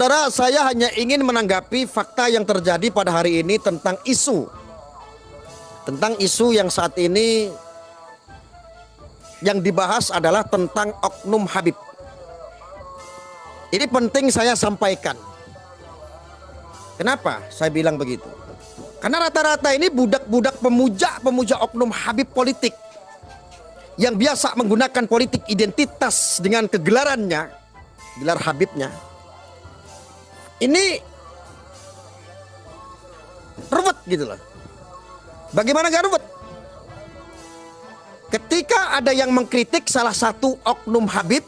Saudara, saya hanya ingin menanggapi fakta yang terjadi pada hari ini tentang isu yang saat ini yang dibahas adalah tentang oknum Habib. Ini penting saya sampaikan. Kenapa saya bilang begitu? Karena rata-rata ini budak-budak pemuja oknum Habib politik yang biasa menggunakan politik identitas dengan kegelarannya, gelar Habibnya. Ini ruwet gitu loh. Bagaimana gak ruwet? Ketika ada yang mengkritik salah satu oknum Habib,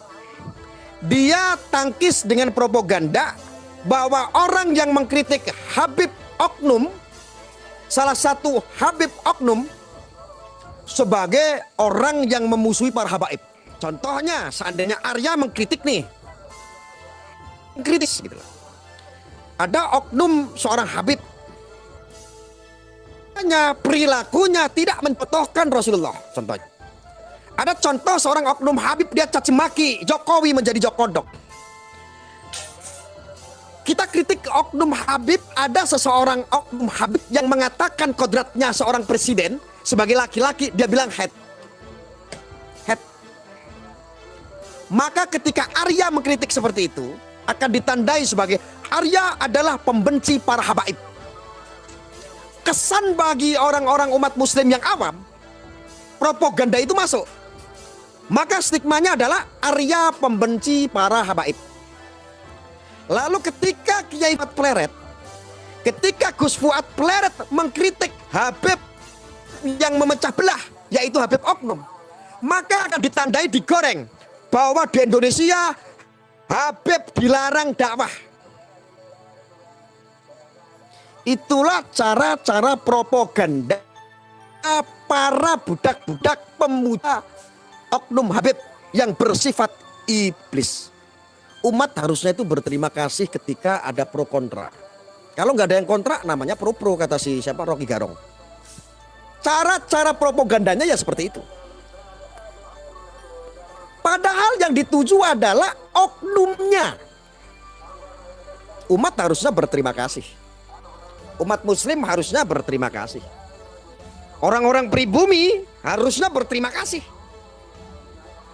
dia tangkis dengan propaganda bahwa orang yang mengkritik Habib oknum, salah satu Habib oknum, sebagai orang yang memusuhi para habaib. Contohnya seandainya Arya mengkritik nih, kritis gitu loh. Ada oknum seorang Habib, hanya perilakunya tidak mencontohkan Rasulullah. Contohnya, ada contoh seorang oknum Habib, dia caci maki Jokowi menjadi Jokodok. Kita kritik oknum Habib, ada seseorang oknum Habib yang mengatakan kodratnya seorang presiden sebagai laki-laki, dia bilang head. Maka ketika Arya mengkritik seperti itu, akan ditandai sebagai Arya adalah pembenci para habaib. Kesan bagi orang-orang umat muslim yang awam, propaganda itu masuk. Maka stigmanya adalah Arya pembenci para habaib. Lalu ketika Kiai Fuad Pleret, ketika Gus Fuad Pleret mengkritik Habib yang memecah belah, yaitu Habib oknum, maka akan ditandai, digoreng bahwa di Indonesia Habib dilarang dakwah. Itulah cara-cara propaganda para budak-budak pemuja oknum Habib yang bersifat iblis. Umat harusnya itu berterima kasih ketika ada pro kontra. Kalau nggak ada yang kontra, namanya pro, kata si siapa, Rocky Garong. Cara-cara propagandanya ya seperti itu. Padahal yang dituju adalah oknumnya. Umat harusnya berterima kasih. Umat muslim harusnya berterima kasih. Orang-orang pribumi harusnya berterima kasih.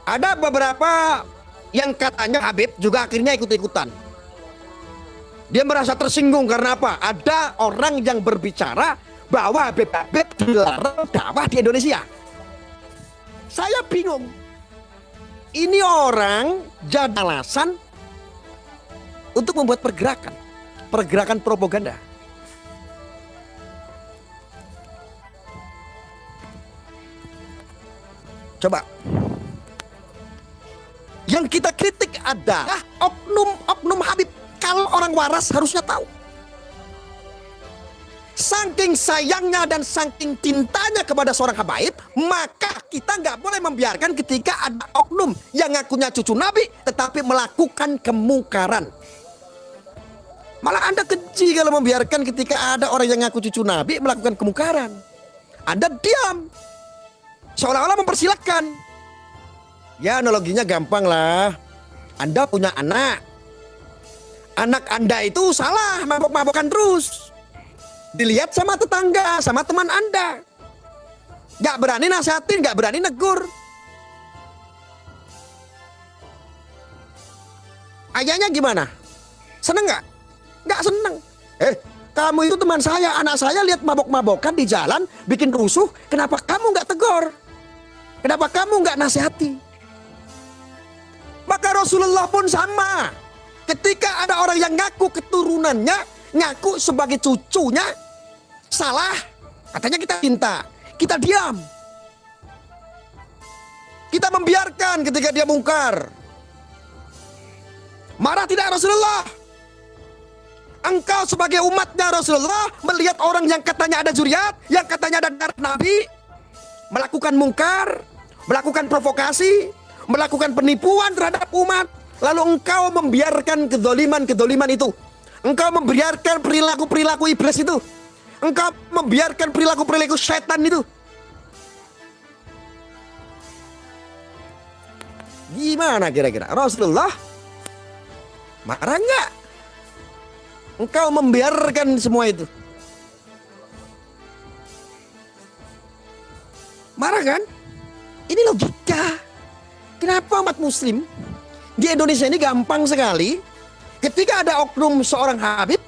Ada beberapa yang katanya Habib juga akhirnya ikut-ikutan. Dia merasa tersinggung karena apa? Ada orang yang berbicara bahwa Habib dilarang dakwah di Indonesia. Saya bingung. Ini orang jadi alasan untuk membuat pergerakan propaganda. Coba. Yang kita kritik adalah oknum Habib. Kalau orang waras harusnya tahu. Saking sayangnya dan saking cintanya kepada seorang habaib, maka kita nggak boleh membiarkan ketika ada oknum yang ngakunya cucu Nabi tetapi melakukan kemungkaran. Malah Anda keji kalau membiarkan ketika ada orang yang ngaku cucu Nabi melakukan kemungkaran. Anda diam, seolah-olah mempersilahkan. Ya analoginya gampang lah. Anda punya anak Anda itu salah, mabok-mabokan terus. Dilihat sama tetangga, sama teman Anda. Gak berani nasihatin, gak berani negur. Ayahnya gimana? Seneng gak? Gak seneng. Kamu itu teman saya, anak saya lihat mabok-mabokan di jalan, bikin rusuh. Kenapa kamu gak tegur? Kenapa kamu gak nasihati? Maka Rasulullah pun sama. Ketika ada orang yang ngaku keturunannya, ngaku sebagai cucunya, salah, katanya kita cinta, kita diam. Kita membiarkan ketika dia mungkar. Marah tidak Rasulullah? Engkau sebagai umatnya Rasulullah melihat orang yang katanya ada zuriat, yang katanya ada darah Nabi, melakukan mungkar, melakukan provokasi, melakukan penipuan terhadap umat. Lalu engkau membiarkan kedoliman itu. Engkau membiarkan perilaku iblis itu. Engkau membiarkan perilaku setan itu. Gimana kira-kira? Rasulullah marah enggak? Engkau membiarkan semua itu. Marah kan? Ini logika. Kenapa umat muslim di Indonesia ini gampang sekali ketika ada oknum seorang Habib,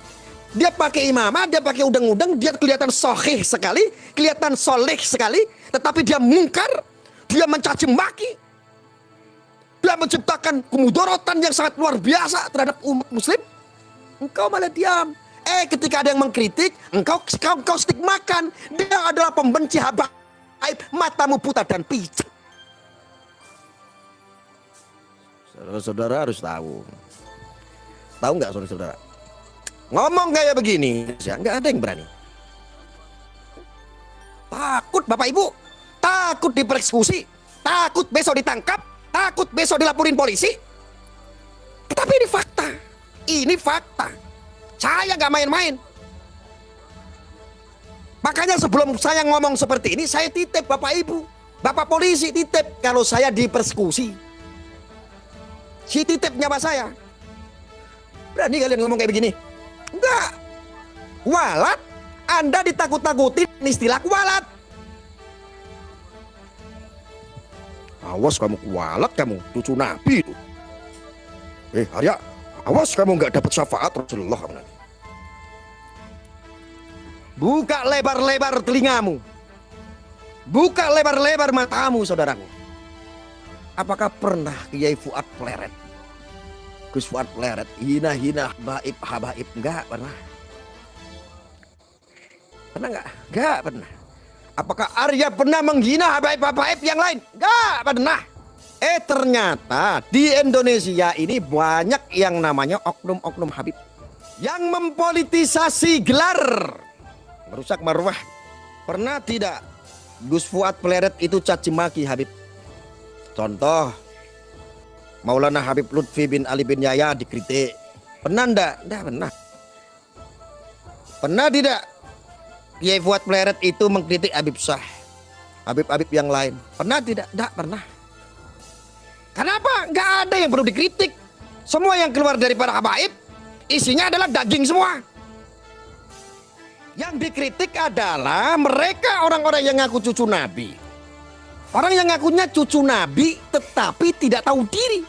dia pakai imamah, dia pakai udang-udang, dia kelihatan sahih sekali, kelihatan soleh sekali, tetapi dia mungkar, dia mencaci maki, dia menciptakan kemudaratan yang sangat luar biasa terhadap umat muslim. Engkau malah diam. Ketika ada yang mengkritik, engkau stigmakan. Dia adalah pembenci habaib, matamu buta dan pijak. Saudara-saudara harus tahu. Tahu nggak saudara-saudara? Ngomong kayak begini, ya nggak ada yang berani. Takut Bapak Ibu, takut dipersekusi, takut besok ditangkap, takut besok dilaporin polisi. Tetapi ini fakta. Ini fakta. Saya nggak main-main. Makanya sebelum saya ngomong seperti ini, saya titip Bapak Ibu, Bapak polisi titip kalau saya dipersekusi. Si titip nyawa saya. Berani kalian ngomong kayak begini? Enggak. Walat, Anda ditakut-takutin istilah kualat. Awas kamu kualat kamu, cucu Nabi itu. Arya, awas kamu nggak dapat syafaat Rasulullah. Buka lebar-lebar telingamu. Buka lebar-lebar matamu, saudaraku. Apakah pernah Kiai Fuad Pleret, Gus Fuad Pleret, hina-hina habaib? Enggak pernah. Pernah enggak? Enggak pernah. Apakah Arya pernah menghina habaib-habaib yang lain? Enggak pernah. Ternyata di Indonesia ini banyak yang namanya oknum-oknum habib yang mempolitisasi gelar, merusak marwah. Pernah tidak Gus Fuad Pleret itu caci maki Habib? Contoh, Maulana Habib Lutfi bin Ali bin Yahya dikritik. Pernah enggak? Enggak pernah. Pernah tidak Kiai Fuad Pleret itu mengkritik Habib Syah, Habib-habib yang lain? Pernah tidak? Enggak pernah. Kenapa? Enggak ada yang perlu dikritik. Semua yang keluar dari para habaib isinya adalah daging semua. Yang dikritik adalah mereka orang-orang yang ngaku cucu Nabi. Orang yang ngakunya cucu Nabi tetapi tidak tahu diri.